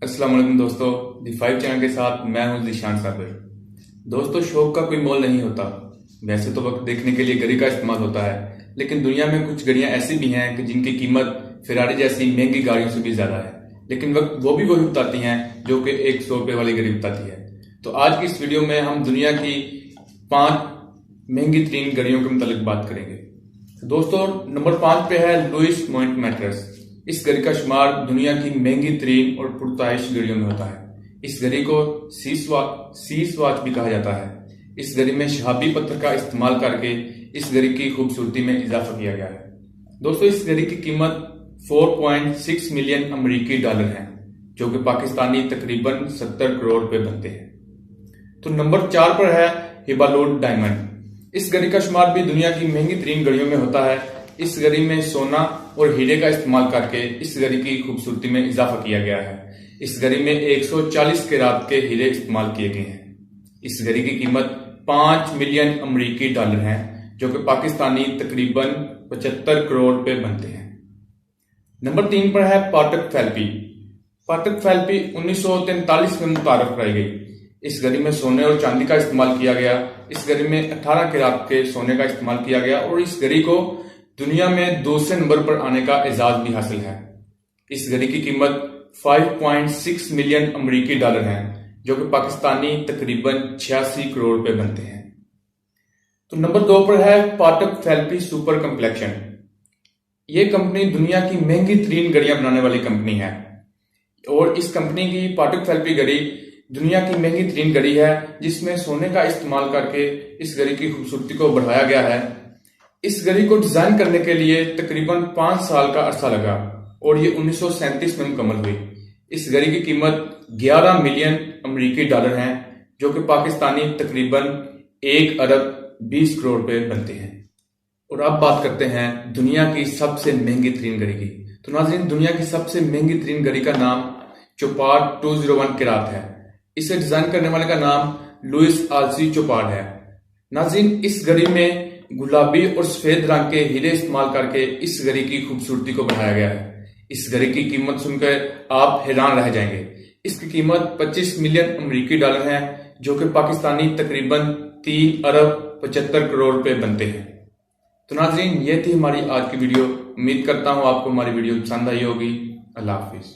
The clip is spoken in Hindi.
अस्सलाम वालेकुम दोस्तों, दी फाइव चैनल के साथ मैं हूं ज़ीशान साबिर। दोस्तों, शौक का कोई मोल नहीं होता। वैसे तो वक्त देखने के लिए घड़ी का इस्तेमाल होता है, लेकिन दुनिया में कुछ घड़ियां ऐसी भी हैं कि जिनकी कीमत फेरारी जैसी महंगी गाड़ियों से भी ज्यादा है, लेकिन वक्त वो भी वही बताती हैं जो कि 100 रुपये वाली घड़ी बताती है। तो आज की इस वीडियो में हम दुनिया की 5 महंगी तरीन घड़ियों के मुतालिक बात करेंगे। दोस्तों, नंबर 5 पे है लुइस मोइंट मैट्रेस। इस घड़ी का शुमार दुनिया की महंगी तरीन और पुरताइश घड़ियों में होता है। इस घड़ी को सीस वॉच भी कहा जाता है। इस घड़ी में शहाबी पत्थर का इस्तेमाल करके इस घड़ी की खूबसूरती में इजाफा किया गया है। दोस्तों, इस घड़ी की कीमत 4.6 मिलियन अमेरिकी डॉलर है, जो कि पाकिस्तानी तकरीबन 70 करोड़ रुपए बनते हैं। तो नंबर 4 पर है हिबालोड डायमंड। इस घड़ी का शुमार भी दुनिया की महंगी तरीन घड़ियों में होता है। इस घड़ी में सोना और हीरे का इस्तेमाल करके इस घड़ी की खूबसूरती में इजाफा किया गया है। इस घड़ी में 140 कैरात के हीरे इस्तेमाल किए गए हैं। इस घड़ी की कीमत 5 मिलियन अमेरिकी डॉलर है, जो कि पाकिस्तानी तकरीबन 75 करोड़ रुपए बनते हैं। नंबर 3 पर है पाटेक फिलिपी। पाटेक फिलिपी 1943 में मुतारफ कराई गई। इस घड़ी में सोने और चांदी का इस्तेमाल किया गया। इस घड़ी में 18 कैरात के सोने का इस्तेमाल किया गया और इस घड़ी को दुनिया में दूसरे नंबर पर आने का एजाज भी हासिल है। इस घड़ी की कीमत 5.6 मिलियन अमेरिकी डॉलर है, जो कि पाकिस्तानी तकरीबन 86 करोड़ रुपए बनते हैं। तो नंबर 2 पर है पाटेक फिलिपी सुपर कम्प्लेक्शन। ये कंपनी दुनिया की महंगी तरीन घड़ियां बनाने वाली कंपनी है और इस कंपनी की पाटेक फिलिपी घड़ी दुनिया की महंगी तरीन घड़ी है, जिसमें सोने का इस्तेमाल करके इस घड़ी की खूबसूरती को बढ़ाया गया है। इस घड़ी को डिजाइन करने के लिए तकरीबन 5 साल का अरसा लगा और ये 1937 में मुकम्मल हुई। इस घड़ी की कीमत 11 मिलियन अमेरिकी डॉलर है, जो कि पाकिस्तानी तकरीबन 1 अरब 20 करोड़ रुपए बनते हैं। और अब बात करते हैं दुनिया की सबसे महंगी तरीन घड़ी की। तो नाज़रीन, दुनिया की सबसे महंगी तरीन घड़ी का नाम चोपार्ड 201 कैरात है। इसे डिजाइन करने वाले का नाम लुइस आल्सी चोपार्ड है। नाज़रीन, इस घड़ी में गुलाबी और सफेद रंग के हीरे इस्तेमाल करके इस घड़ी की खूबसूरती को बढ़ाया गया है। इस घड़ी की कीमत सुनकर आप हैरान रह जाएंगे। इसकी कीमत 25 मिलियन अमेरिकी डॉलर है, जो कि पाकिस्तानी तकरीबन 3 अरब 75 करोड़ रुपए बनते हैं। तो नाज़रीन, ये थी हमारी आज की वीडियो। उम्मीद करता हूँ आपको हमारी वीडियो पसंद आई होगी। अल्लाह हाफिज।